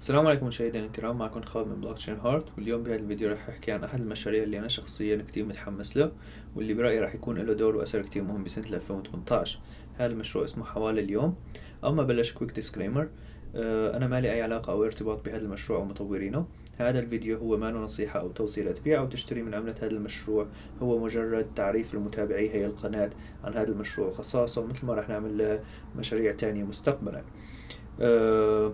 السلام عليكم مشاهدينا الكرام، معكم خالد من بلوكتشين هارت. واليوم بهذا الفيديو رح احكي عن احد المشاريع اللي انا شخصيا كتير متحمس له، واللي برايي رح يكون له دور واثر كتير مهم بسنة 2018. هذا المشروع اسمه حوالي اليوم. اول ما بلش كويك ديسكليمر، انا ما لي اي علاقة او ارتباط بهذا المشروع او مطورينه. هذا الفيديو هو ما نصيحة او توصية تبيع او تشتري من عملة هذا المشروع، هو مجرد تعريف لمتابعي هي القناة عن هذا المشروع وخصائصه، مثل ما رح نعمل له مشاريع تانية مستقبلا. أه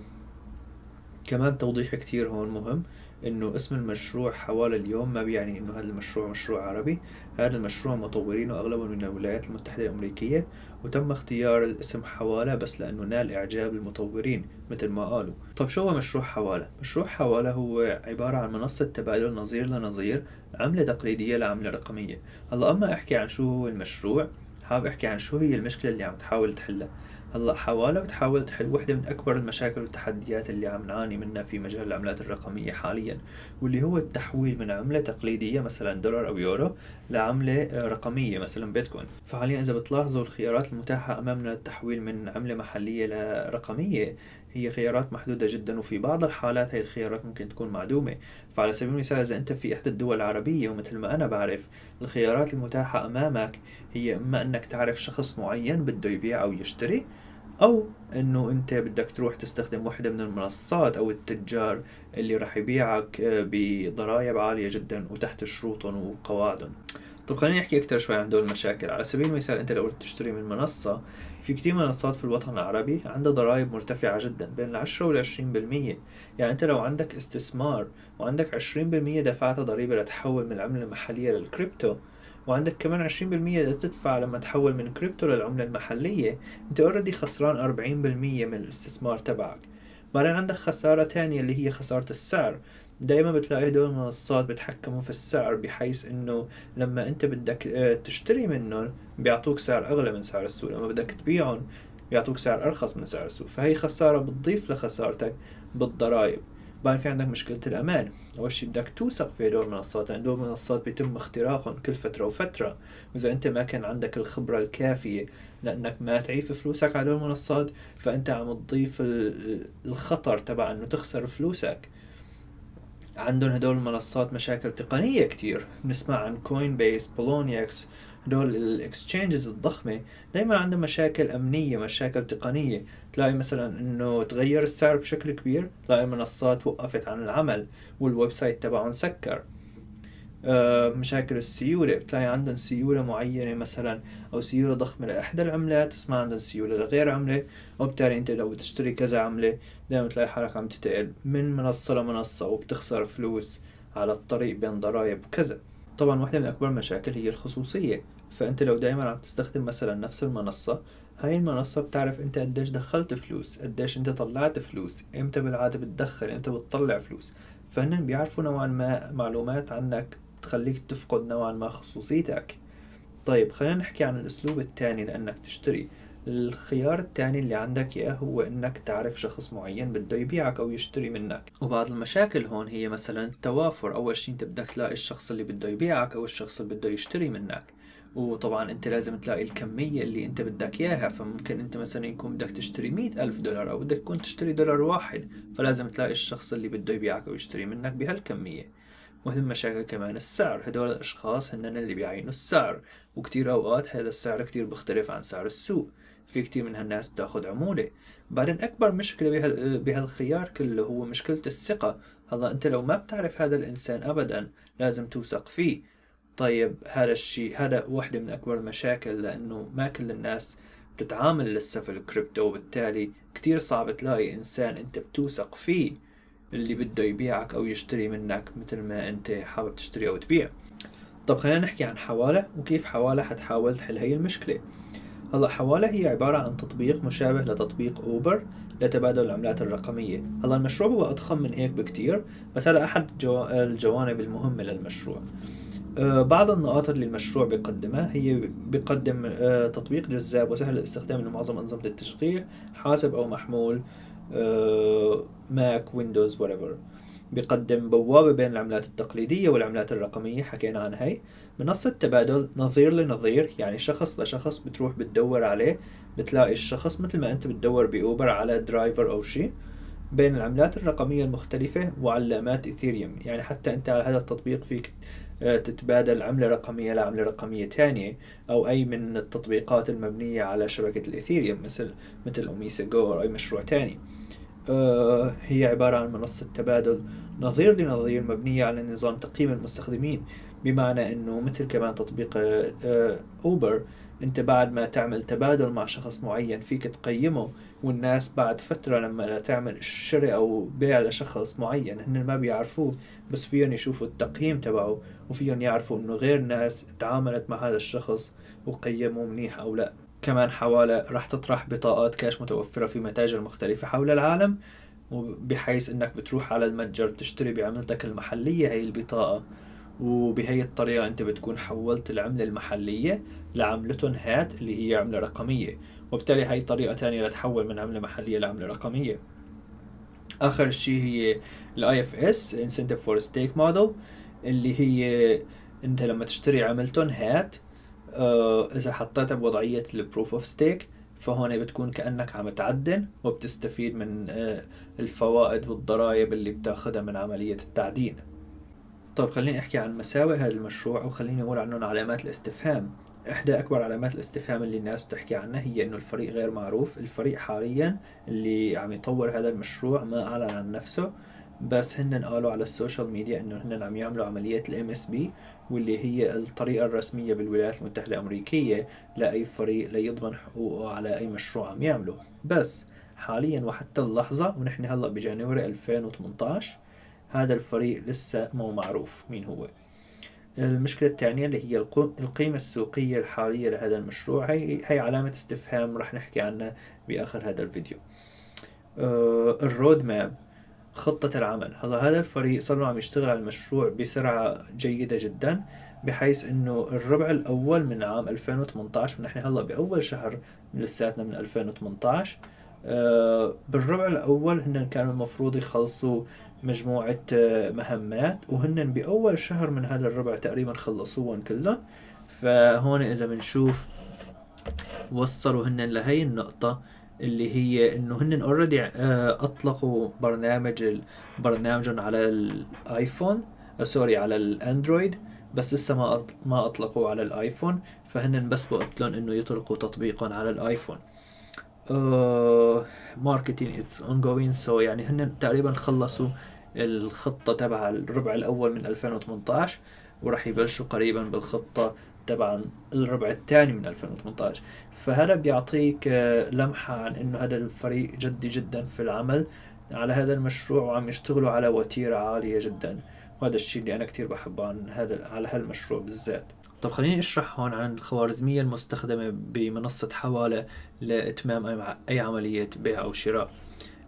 كمان توضيح كتير هون مهم، انه اسم المشروع حوالي اليوم ما بيعني انه هذا المشروع مشروع عربي. هذا المشروع مطورينه اغلبهم من الولايات المتحدة الامريكية، وتم اختيار الاسم حوالة بس لانه نال اعجاب المطورين مثل ما قالوا. طب شو هو مشروع حوالة؟ مشروع حوالة هو عبارة عن منصة تبادل نظير لنظير، عملة تقليدية لعملة رقمية. هلا اما احكي عن شو هو المشروع، حابب احكي عن شو هي المشكلة اللي عم تحاول تحلها. هلا حوالة بتحاول تحل واحدة من أكبر المشاكل والتحديات اللي عم نعاني منها في مجال العملات الرقمية حاليا، واللي هو التحويل من عملة تقليدية مثلا دولار أو يورو لعملة رقمية مثلا بيتكوين. فحاليا إذا بتلاحظوا الخيارات المتاحة أمامنا للتحويل من عملة محلية لرقمية هي خيارات محدودة جدا، وفي بعض الحالات هي الخيارات ممكن تكون معدومة. فعلى سبيل المثال إذا أنت في إحدى الدول العربية، ومثل ما أنا بعرف الخيارات المتاحة أمامك هي إما أنك تعرف شخص معين بده يبيع أو يشتري، او انه انت بدك تروح تستخدم واحدة من المنصات او التجار اللي راح يبيعك بضرائب عالية جدا وتحت شروطهم وقواعدهم. طب خليني احكي اكثر شوي عن دول المشاكل. على سبيل المثال انت لو بدك تشتري من منصة، في كتير منصات في الوطن العربي عندها ضرائب مرتفعة جدا بين 10 و20%. يعني انت لو عندك استثمار وعندك 20% دفعتها ضريبة لتحول من العملة المحلية للكريبتو، وعندك كمان 20% بدك تدفع لما تحول من كريبتو للعملة المحلية، انت اوريدي خسران 40% من الاستثمار تبعك. بعدين عندك خسارة تانية اللي هي خسارة السعر. دايما بتلاقي هدول المنصات بيتحكموا في السعر، بحيث انه لما انت بدك تشتري منهم بيعطوك سعر اغلى من سعر السوق، لما بدك تبيعهم بيعطوك سعر ارخص من سعر السوق. فهي خسارة بتضيف لخسارتك بالضرائب. بعدين في عندك مشكلة الأمان. أول شي بدك توثق في هدول المنصات، لأن هدول المنصات بيتم اختراقهم كل فترة وفترة، وإذا أنت ما كان عندك الخبرة الكافية لأنك ما تعيف فلوسك على هدول المنصات، فأنت عم تضيف الخطر تبع إنه تخسر فلوسك. عندهم هدول المنصات مشاكل تقنية كتير، بنسمع عن كوين بيس، بولونياكس، هدول الاكسشينجز الضخمة دايما عندهم مشاكل أمنية، مشاكل تقنية. تلاقي مثلا انه تغير السعر بشكل كبير، تلاقي المنصات وقفت عن العمل والويب سايت تبعهم سكر. مشاكل السيولة، بتلاقي عندهم سيولة معينة مثلا أو سيولة ضخمة لإحدى العملات، بس ما عندهم سيولة لغير عملة، وبالتالي أنت لو تشتري كذا عملة دائما تلاقي حالك عم تتقل من منصة لمنصة وبتخسر فلوس على الطريق بين ضرائب وكذا. طبعا واحدة من أكبر المشاكل هي الخصوصية. فأنت لو دائما عم تستخدم مثلا نفس المنصة، هاي المنصة بتعرف أنت قديش دخلت فلوس، قديش أنت طلعت فلوس، إمتى بالعادة بتدخل، إمتى بتطلع فلوس. فهن بيعرفوا نوعا ما معلومات عنك تخليك تفقد نوعا ما خصوصيتك. طيب خلينا نحكي عن الأسلوب الثاني لأنك تشتري. الخيار الثاني اللي عندك إياه هو إنك تعرف شخص معين بده يبيعك أو يشتري منك. وبعض المشاكل هون هي مثلا التوافر. أول شيء أنت بدك تلاقي الشخص اللي بده يبيعك أو الشخص اللي بده يشتري منك، وطبعا أنت لازم تلاقي الكمية اللي أنت بدك إياها. فممكن أنت مثلا يكون بدك تشتري 100,000 دولار أو بدك تكون تشتري دولار واحد، فلازم تلاقي الشخص اللي بده يبيعك أو يشتري منك بهالكمية. وهم مشاكل كمان السعر. هدول الأشخاص هن اللي بيعينوا السعر، وكتير أوقات هذا السعر كتير بيختلف عن سعر السوق. في كتير من هالناس بتاخد عمولة. بعدين أكبر مشكلة بهالخيار كله هو مشكلة الثقة. هلا أنت لو ما بتعرف هذا الإنسان أبدا لازم توثق فيه. طيب هذا الشيء هذا واحدة من أكبر المشاكل، لأنه ما كل الناس بتتعامل لسه في الكريبتو، وبالتالي كتير صعب تلاقي إنسان أنت بتوثق فيه اللي بده يبيعك أو يشتري منك مثل ما أنت حابب تشتري أو تبيع. طب خلينا نحكي عن حوالة وكيف حوالة حتحاول تحل هي المشكلة. هلا حوالة هي عبارة عن تطبيق مشابه لتطبيق أوبر لتبادل العملات الرقمية. هلا المشروع هو أضخم من هيك بكتير، بس هذا أحد الجوانب المهمة للمشروع. بعض النقاط اللي المشروع بيقدمها هي بيقدم تطبيق جذاب وسهل الاستخدام لمعظم أنظمة التشغيل، حاسب أو محمول، ماك، ويندوز، whatever. بيقدم بوابة بين العملات التقليدية والعملات الرقمية، حكينا عن هاي. منصة تبادل نظير لنظير، يعني شخص لشخص بتروح بتدور عليه، بتلاقي الشخص مثل ما انت بتدور بأوبر على درايفر أو شي. بين العملات الرقمية المختلفة وعلامات إيثيريوم. يعني حتى أنت على هذا التطبيق فيك تتبادل عملة رقمية لعملة رقمية تانية، أو أي من التطبيقات المبنية على شبكة الإيثيريوم مثل أوميسا جو أو أي مشروع تاني. هي عبارة عن منصة تبادل نظير لنظير مبنية على نظام تقييم المستخدمين، بمعنى أنه مثل كمان تطبيق أوبر، أنت بعد ما تعمل تبادل مع شخص معين فيك تقيمه، والناس بعد فترة لما تعمل شراء أو بيع لشخص معين هن ما بيعرفوه، بس فيهم يشوفوا التقييم تبعه وفيهم يعرفوا أنه غير ناس تعاملت مع هذا الشخص وقيموه منيح أو لا. كمان حوالة راح تطرح بطاقات كاش متوفرة في متاجر مختلفة حول العالم، بحيث انك بتروح على المتجر تشتري بعملتك المحلية هي البطاقة، وبهي الطريقة انت بتكون حولت العملة المحلية لعملتهم هات اللي هي عملة رقمية، وبالتالي هاي طريقة تانية لتحول من عملة محلية لعملة رقمية. آخر شيء هي ال IFS Incentive for Stake Model، اللي هي انت لما تشتري عملتهم هات إذا حطيتها بوضعية ال Proof of Stake، فهون بتكون كأنك عم تعدن وبتستفيد من الفوائد والضرائب اللي بتاخدها من عملية التعدين. طيب خليني أحكي عن مساوئ هذا المشروع، أو خليني أقول عنهم علامات الاستفهام. إحدى أكبر علامات الاستفهام اللي الناس تحكي عنها هي إنه الفريق غير معروف. الفريق حاليا اللي عم يطور هذا المشروع ما أعلن عن نفسه، بس هن قالوا على السوشيال ميديا إنه هن عم يعملوا عملية ال MSB، واللي هي الطريقة الرسمية بالولايات المتحدة الأمريكية لأي فريق ليضمن حقوقه على أي مشروع عم يعمله. بس حاليا وحتى اللحظة ونحن هلأ بجانوري 2018 هذا الفريق لسه مو معروف مين هو. المشكلة الثانية اللي هي القيمة السوقية الحالية لهذا المشروع، هي علامة استفهام رح نحكي عنها بآخر هذا الفيديو. الرود ماب، خطة العمل. هذا الفريق صار عم يشتغل على المشروع بسرعة جيدة جدا، بحيث انه الربع الاول من عام 2018 ونحن هلا باول شهر لساتنا من 2018، بالربع الاول هن كانوا المفروض يخلصوا مجموعة مهمات، وهن باول شهر من هذا الربع تقريبا خلصوهم كلهم. فهون اذا بنشوف وصلوا هن لهي النقطة اللي هي انه هن اوريدي اطلقوا برنامجهم على الايفون، سوري على الاندرويد، بس لسه ما اطلقوا على الايفون، فهن بس بقت لهم انه يطلقوا تطبيقهم على الايفون. ماركتينج اتس ongoing، سو يعني هن تقريبا خلصوا الخطة تبع الربع الاول من 2018، وراح يبلشوا قريبا بالخطة تبع الربع الثاني من 2018. فهذا بيعطيك لمحة عن انه هذا الفريق جدي جدا في العمل على هذا المشروع، وعم يشتغلوا على وتيرة عالية جدا، وهذا الشيء اللي انا كتير بحبه على هالمشروع بالذات. طب خليني اشرح هون عن الخوارزمية المستخدمة بمنصة حوالة لاتمام اي عملية بيع او شراء.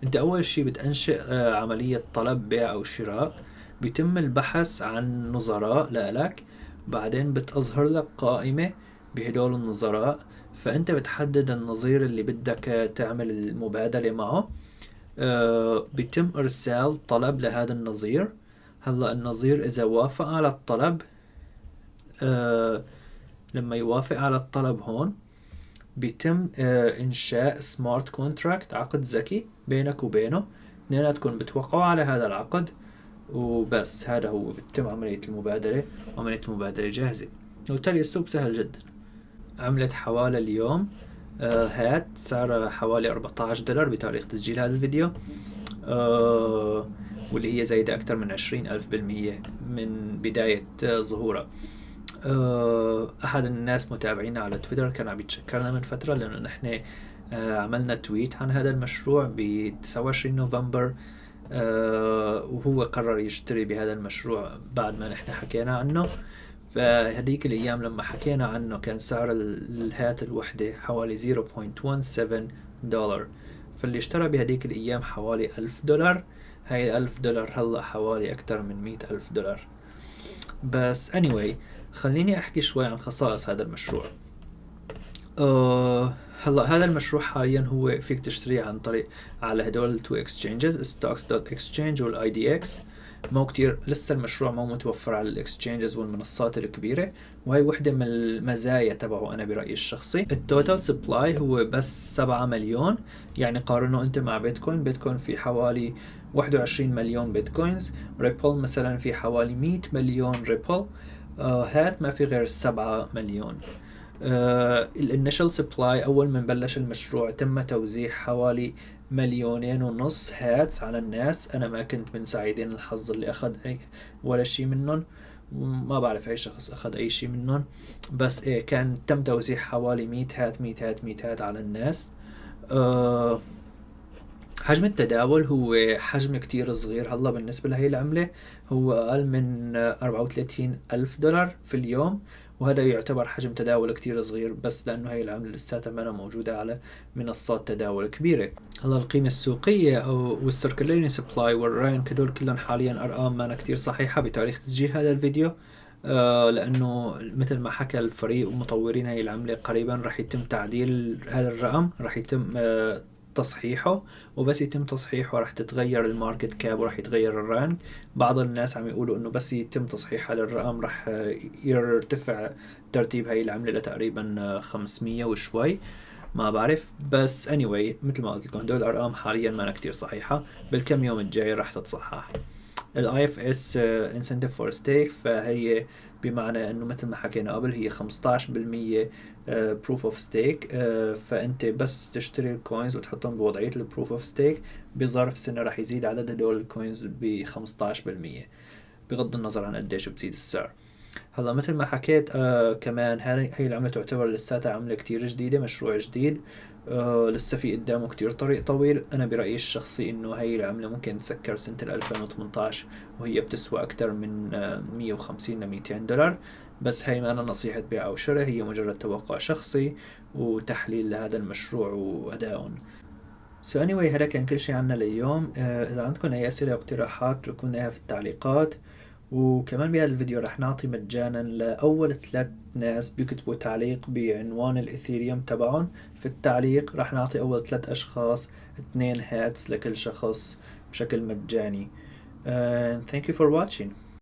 انت اول شيء بتنشئ عملية طلب بيع او شراء، بيتم البحث عن نظراء لك، بعدين بتظهر لك قائمة بهدول النظراء، فانت بتحدد النظير اللي بدك تعمل المبادلة معه. بيتم ارسال طلب لهذا النظير. هلا النظير اذا وافق على الطلب، لما يوافق على الطلب هون بيتم انشاء سمارت كونتراكت، عقد ذكي بينك وبينه، اثنيناتكم بتوقعوا على هذا العقد، وبس هذا هو بتتم عملية المبادلة، وعملية المبادلة جاهزة، وبالتالي السوق سهل جدا. عملة حوالة اليوم هات سعرها حوالي $14 بتاريخ تسجيل هذا الفيديو، واللي هي زايدة أكثر من 20,000% من بداية ظهورها. أحد الناس متابعينا على تويتر كان عم يتشكرنا من فترة لأنه نحن عملنا تويت عن هذا المشروع ب 29 نوفمبر، وهو قرر يشتري بهذا المشروع بعد ما نحن حكينا عنه. فهديك الأيام لما حكينا عنه كان سعر الهات الوحدة حوالي $0.17، فاللي اشترى بهديك الأيام حوالي $1,000. هاي $1,000 هلأ حوالي أكتر من $100,000. بس anyway خليني أحكي شوي عن خصائص هذا المشروع. هلا هذا المشروع حاليا هو فيك تشتريه عن طريق على هدول التو اكسشينجز stocks.exchange والاي دي اكس. مو كتير لسه المشروع مو متوفر على الاكسشينجز والمنصات الكبيرة، وهي وحدة من المزايا تبعه أنا برأيي الشخصي. التوتال سبلاي هو بس 7 مليون، يعني قارنه أنت مع بيتكوين في حوالي 21 مليون بيتكوينز. ريبل مثلا في حوالي 100 مليون ريبل. هات ما في غير 7 مليون. الانيشال سبلاي اول من بلش المشروع تم توزيع حوالي 1.5 مليون هاتس على الناس. انا ما كنت من سعيدين الحظ اللي اخذ اي ولا شيء منهم، ما بعرف اي شخص اخذ اي شيء منهم، بس ايه كان تم توزيع حوالي 100 هات 100 هات 100 هات على الناس. حجم التداول هو حجم كتير صغير هلا بالنسبة لهي العملة، هو أقل من 34 ألف دولار في اليوم، وهذا يعتبر حجم تداول كتير صغير بس لأنه هي العملة لساتها ما موجودة على منصات تداول كبيرة. هلا القيمة السوقية أو والسيركلينج سبلاي والرانك هدول كلهم حاليا أرقام ما كتير صحيحة بتاريخ تسجيل هذا الفيديو. لأنه مثل ما حكى الفريق ومطورين هاي العملة قريبا رح يتم تعديل هذا الرقم، رح يتم تصحيحه، وبس يتم تصحيحه راح تتغير الماركت كاب وراح يتغير الرانك. بعض الناس عم يقولوا انه بس يتم تصحيح هذا الرقم راح يرتفع ترتيب هاي العملة لتقريبا 500 وشوي، ما بعرف. بس anyway مثل ما قلت لكم دول الارقام حاليا ما كتير صحيحة، بالكم يوم الجاي راح تتصحح. الاي اف اس incentive for stake، فهي بمعنى انه مثل ما حكينا قبل هي 15% proof of stake. فانت بس تشتري الكوينز وتحطهم بوضعية البروف اوف ستيك، بظرف سنة راح يزيد عدد هدول الكوينز ب 15%، بغض النظر عن قديش بتزيد السعر. هلا مثل ما حكيت كمان هي العملة تعتبر لساتها عملة كتير جديدة، مشروع جديد. لسه في قدامه كتير طريق طويل. أنا برأيي الشخصي إنه هي العملة ممكن تسكر سنة 2018 وهي بتسوى أكتر من 150 ل 200 دولار. بس هي ما أنا نصيحة بيع أو شراء، هي مجرد توقع شخصي وتحليل لهذا المشروع وأدائهم. So anyway هذا كان كل شيء عنا لليوم. إذا عندكم أي أسئلة أو اقتراحات اتركوا لنا إياها في التعليقات. وكمان بهذا الفيديو رح نعطي مجانا لأول 3 ناس بيكتبوا تعليق بعنوان الإثيريوم تبعهم. في التعليق رح نعطي أول 3 أشخاص 2 هاتس لكل شخص بشكل مجاني. Thank you for watching.